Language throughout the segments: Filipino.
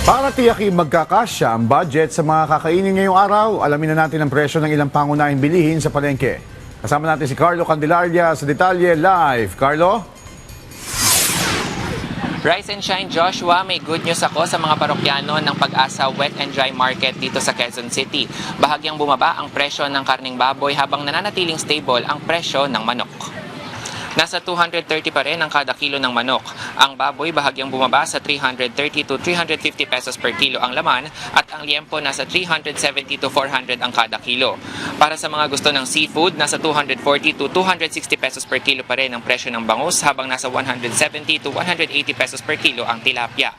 Para tiyaking magkakasya ang budget sa mga kakainin ngayong araw, alamin na natin ang presyo ng ilang pangunahing bilihin sa palengke. Kasama natin si Carlo Candelaria sa Detalye Live. Carlo? Rise and shine, Joshua. May good news ako sa mga parokyano ng Pag-asa Wet and Dry Market dito sa Quezon City. Bahagyang bumaba ang presyo ng karning baboy habang nananatiling stable ang presyo ng manok. Nasa 230 pa rin ang kada kilo ng manok. Ang baboy bahagyang bumaba sa 330 to 350 pesos per kilo ang laman at ang liempo nasa 370 to 400 ang kada kilo. Para sa mga gusto ng seafood, nasa 240 to 260 pesos per kilo pa rin ang presyo ng bangus habang nasa 170 to 180 pesos per kilo ang tilapia.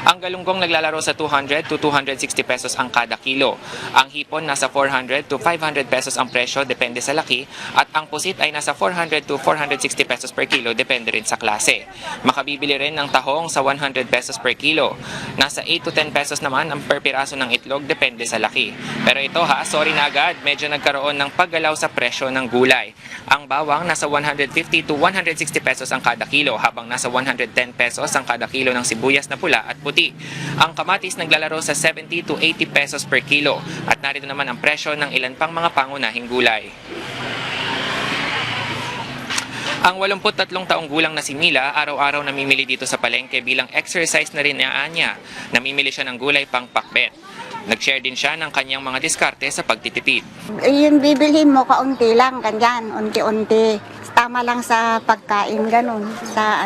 Ang galunggong naglalaro sa 200 to 260 pesos ang kada kilo. Ang hipon nasa 400 to 500 pesos ang presyo depende sa laki at ang pusit ay nasa 400 to 460 pesos per kilo depende rin sa klase. Makabibili rin ng tahong sa 100 pesos per kilo. Nasa 8 to 10 pesos naman ang per piraso ng itlog depende sa laki. Pero ito sorry na agad, medyo nagkaroon ng paggalaw sa presyo ng gulay. Ang bawang nasa 150 to 160 pesos ang kada kilo habang nasa 110 pesos ang kada kilo ng sibuyas na pula at puti. Ang kamatis naglalaro sa 70 to 80 pesos per kilo at narito naman ang presyo ng ilan pang mga pangunahing gulay. Ang 83 taong gulang na si Mila, araw-araw namimili dito sa palengke bilang exercise na rin niya. Namimili siya ng gulay pang pakbet. Nag-share din siya ng kanyang mga diskarte sa pagtitipid. Yung bibilhin mo, kaunti lang, ganyan, unti-unti. Tama lang sa pagkain, ganun, sa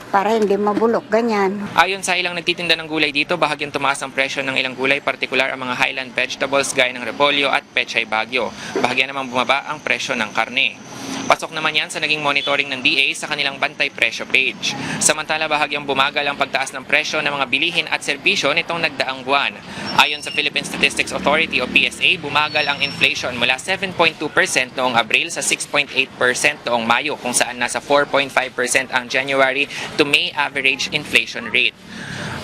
para hindi mabulok, ganyan. Ayon sa ilang nagtitinda ng gulay dito, bahagyang tumaas ang presyo ng ilang gulay, partikular ang mga highland vegetables gaya ng repolyo at pechay bagyo. Bahagyan naman bumaba ang presyo ng karne. Pasok naman yan sa naging monitoring ng DA sa kanilang bantay presyo page. Samantala, bahagyang bumagal ang pagtaas ng presyo ng mga bilihin at serbisyo nitong nagdaang buwan. Ayon sa Philippine Statistics Authority o PSA, bumagal ang inflation mula 7.2% noong Abril sa 6.8% noong Mayo, kung saan nasa 4.5% ang January to May average inflation rate.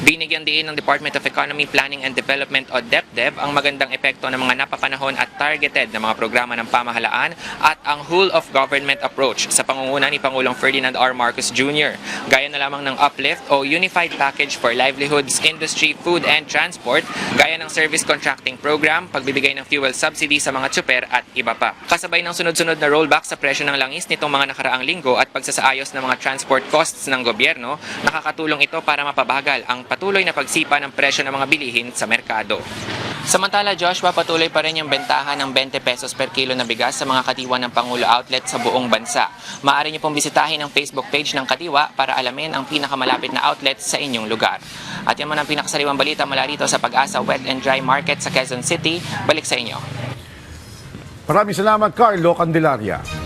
Binigyan din ng Department of Economy, Planning and Development o DepDev ang magandang epekto ng mga napapanahon at targeted na mga programa ng pamahalaan at ang whole of government approach sa pangunguna ni Pangulong Ferdinand R. Marcos Jr. Gaya na lamang ng Uplift o Unified Package for Livelihoods, Industry, Food and Transport, gaya ng Service Contracting Program, pagbibigay ng fuel subsidy sa mga tsuper at iba pa. Kasabay ng sunod-sunod na rollback sa presyo ng langis nitong mga nakaraang linggo at pagsasaayos ng mga transport costs ng gobyerno, nakakatulong ito para mapabagal ang patuloy na pagsipa ng presyo ng mga bilihin sa merkado. Samantala, Joshua, patuloy pa rin yung bentahan ng 20 pesos per kilo na bigas sa mga Kadiwa ng Pangulo outlet sa buong bansa. Maaari niyo pong bisitahin ang Facebook page ng Kadiwa para alamin ang pinakamalapit na outlet sa inyong lugar. At yan man ang pinakasariwang balita mula rito sa Pag-asa Wet and Dry Market sa Quezon City. Balik sa inyo. Maraming salamat, Carlo Candelaria.